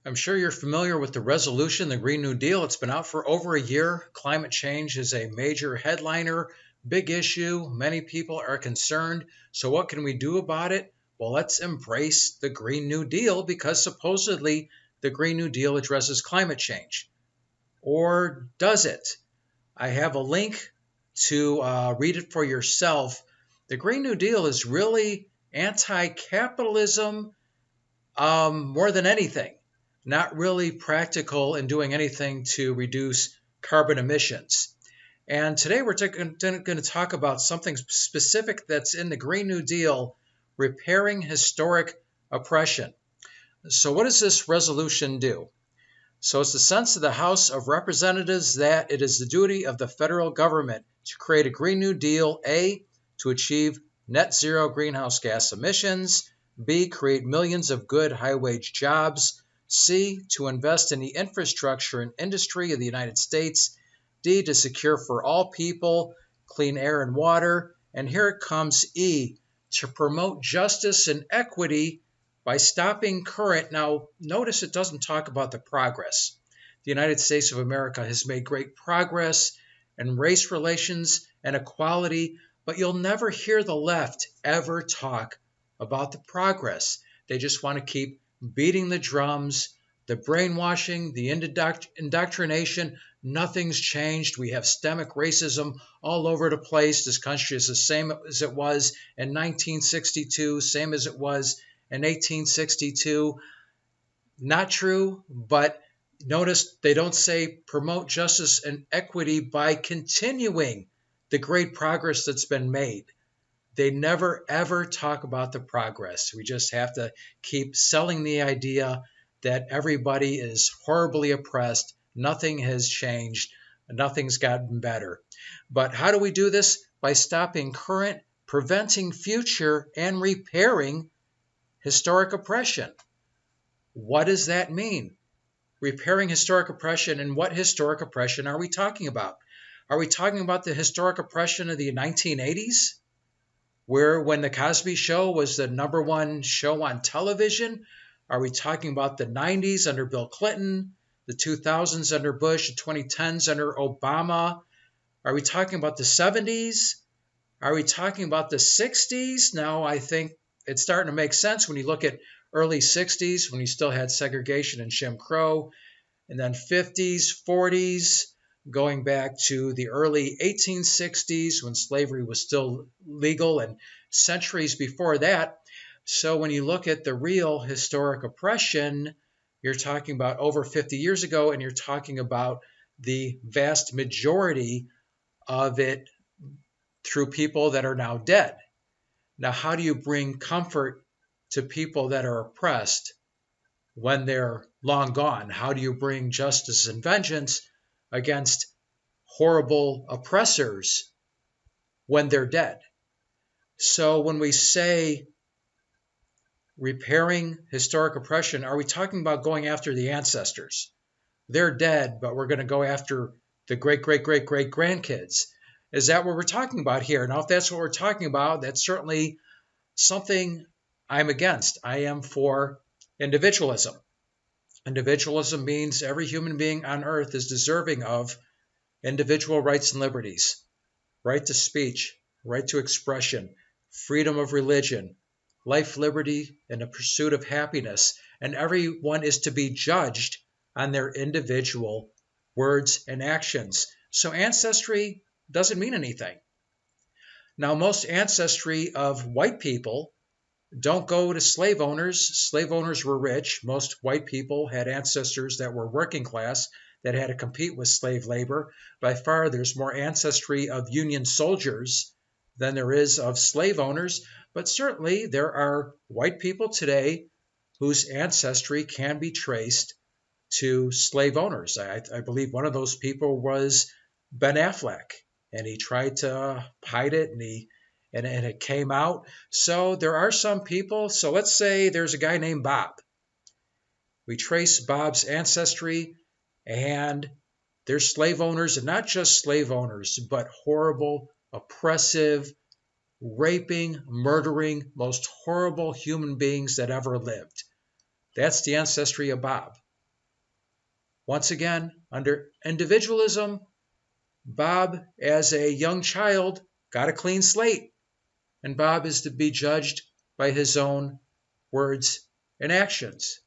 I'm sure you're familiar with the resolution, the Green New Deal. It's been out for over a year. Climate change is a major headliner, big issue. Many people are concerned. So, what can we do about it? Well, let's embrace the Green New Deal because supposedly the Green New Deal addresses climate change. Or does it? I have a link to read it for yourself. The Green New Deal is really anti capitalism more than anything, not really practical in doing anything to reduce carbon emissions. And today we're going to talk about something specific that's in the Green New Deal, repairing historic oppression. So, what does this resolution do? So, it's the sense of the House of Representatives that it is the duty of the federal government to create a Green New Deal, A, to achieve net zero greenhouse gas emissions, B, create millions of good high-wage jobs, C, to invest in the infrastructure and industry of the United States, D, to secure for all people clean air and water, and here it comes E, to promote justice and equity by stopping current. Now, notice it doesn't talk about the progress. The United States of America has made great progress in race relations and equality, but you'll never hear the left ever talk about the progress. They just want to keep beating the drums, the brainwashing, the indoctrination. Nothing's changed. We have systemic racism all over the place. This country is the same as it was in 1962, same as it was in 1862. Not true, but notice they don't say promote justice and equity by continuing the great progress that's been made. They never ever talk about the progress. We just have to keep selling the idea that everybody is horribly oppressed, nothing has changed, nothing's gotten better. But how do we do this? By stopping current, preventing future, and repairing historic oppression. What does that mean? Repairing historic oppression, and what historic oppression are we talking about? Are we talking about the historic oppression of the 1980s? Where when the Cosby Show was the #1 show on television? Are we talking about the 90s under Bill Clinton, the 2000s under Bush, the 2010s under Obama? Are we talking about the 70s? Are we talking about the 60s? Now, I think it's starting to make sense when you look at early 60s when you still had segregation and Jim Crow, and then 50s, 40s, going back to the early 1860s when slavery was still legal, and centuries before that. So when you look at the real historic oppression, you're talking about over 50 years ago, and you're talking about the vast majority of it through people that are now dead. Now, how do you bring comfort to people that are oppressed when they're long gone? How do you bring justice and vengeance against horrible oppressors when they're dead? So when we say repairing historic oppression, are we talking about going after the ancestors? They're dead, but we're going to go after the great, great, great, great grandkids. Is that what we're talking about here? Now, if that's what we're talking about, that's certainly something I'm against. I am for individualism. Individualism means every human being on earth is deserving of individual rights and liberties, right to speech, right to expression, freedom of religion, life, liberty, and the pursuit of happiness. And everyone is to be judged on their individual words and actions. So ancestry doesn't mean anything. Now, most ancestry of white people don't go to slave owners. Slave owners were rich. Most white people had ancestors that were working class that had to compete with slave labor. By far, there's more ancestry of Union soldiers than there is of slave owners. But certainly, there are white people today whose ancestry can be traced to slave owners. I believe one of those people was Ben Affleck, and he tried to hide it, and it came out. So there are some people. So let's say there's a guy named Bob. We trace Bob's ancestry, and there's slave owners, and not just slave owners, but horrible, oppressive, raping, murdering, most horrible human beings that ever lived. That's the ancestry of Bob. Once again, under individualism, Bob, as a young child, got a clean slate, and Bob is to be judged by his own words and actions.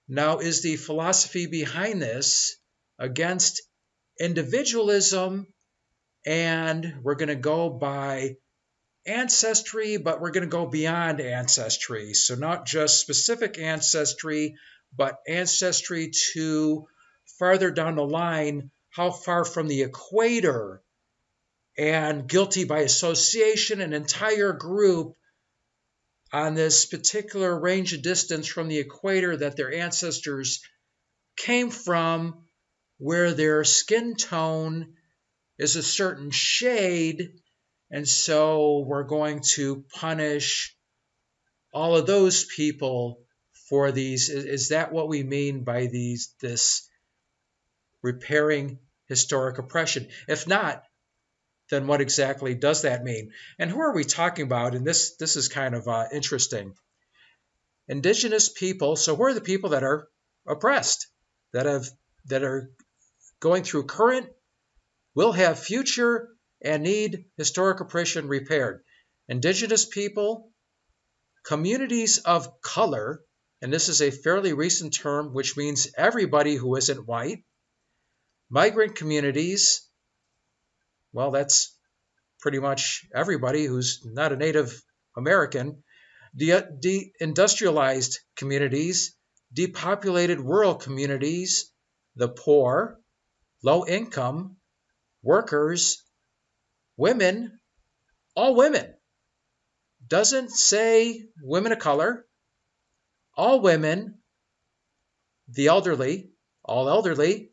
Now, is the philosophy behind this against individualism, and we're going to go by ancestry, but we're going to go beyond ancestry. So not just specific ancestry, but ancestry to farther down the line, how far from the equator, and guilty by association, an entire group on this particular range of distance from the equator that their ancestors came from, where their skin tone is a certain shade, and so we're going to punish all of those people for these. Is that what we mean by this repairing historic oppression? If not, then what exactly does that mean? And who are we talking about? And this is kind of interesting. Indigenous people. So who are the people that are oppressed, that are going through current, will have future, and need historic oppression repaired? Indigenous people, communities of color, and this is a fairly recent term, which means everybody who isn't white. Migrant communities, well, that's pretty much everybody who's not a Native American. Deindustrialized communities, depopulated rural communities, the poor, low income, workers, women, all women. Doesn't say women of color, all women, the elderly, all elderly,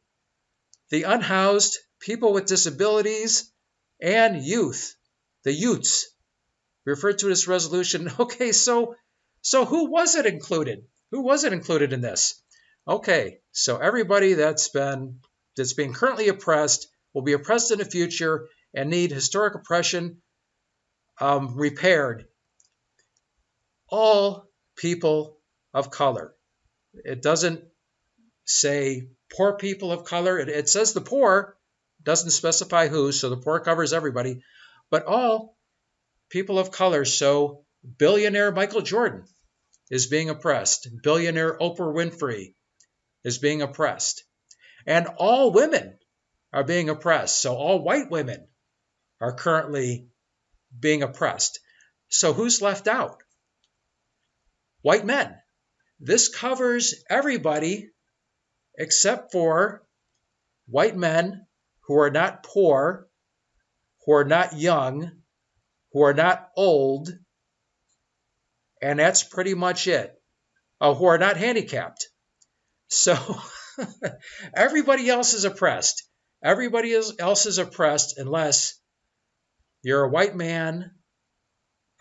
the unhoused, people with disabilities, and youth, the youths, referred to this resolution. Okay, so who was it included? Who was it included in this? Okay, so everybody that's being currently oppressed, will be oppressed in the future, and need historic oppression repaired. All people of color. It doesn't say poor people of color. It says the poor, doesn't specify who, so the poor covers everybody, but all people of color. So billionaire Michael Jordan is being oppressed. Billionaire Oprah Winfrey is being oppressed. And all women are being oppressed. So all white women are currently being oppressed. So who's left out? White men. This covers everybody except for white men who are not poor, who are not young, who are not old, and that's pretty much it. Who are not handicapped. So everybody else is oppressed. Everybody else is oppressed unless you're a white man,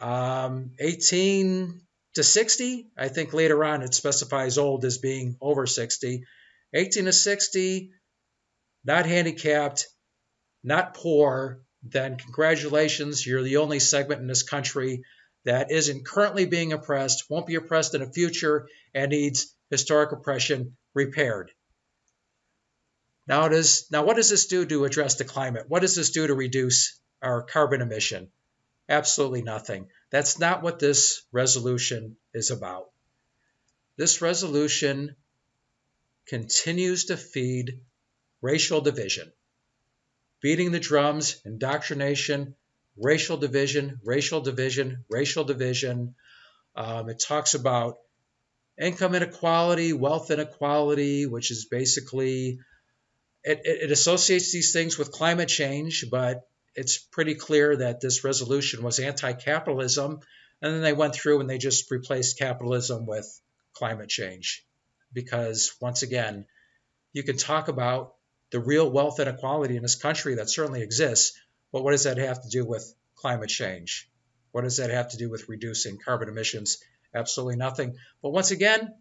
18 to 60. I think later on it specifies old as being over 60. 18 to 60, not handicapped, not poor, then congratulations, you're the only segment in this country that isn't currently being oppressed, won't be oppressed in the future, and needs historic oppression repaired. Now, what does this do to address the climate? What does this do to reduce our carbon emission? Absolutely nothing. That's not what this resolution is about. This resolution continues to feed racial division, beating the drums, indoctrination, racial division, racial division, racial division. It talks about income inequality, wealth inequality, which is basically, it associates these things with climate change, but it's pretty clear that this resolution was anti-capitalism, and then they went through and they just replaced capitalism with climate change. Because once again, you can talk about the real wealth inequality in this country that certainly exists, but what does that have to do with climate change? What does that have to do with reducing carbon emissions? Absolutely nothing. But once again,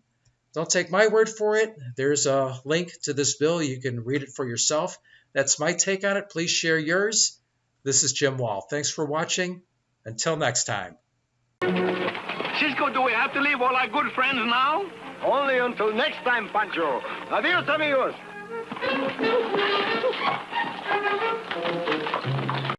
don't take my word for it. There's a link to this bill. You can read it for yourself. That's my take on it. Please share yours. This is Jim Wall. Thanks for watching. Until next time. Cisco, do we have to leave all our good friends now? Only until next time, Pancho. Adios, amigos.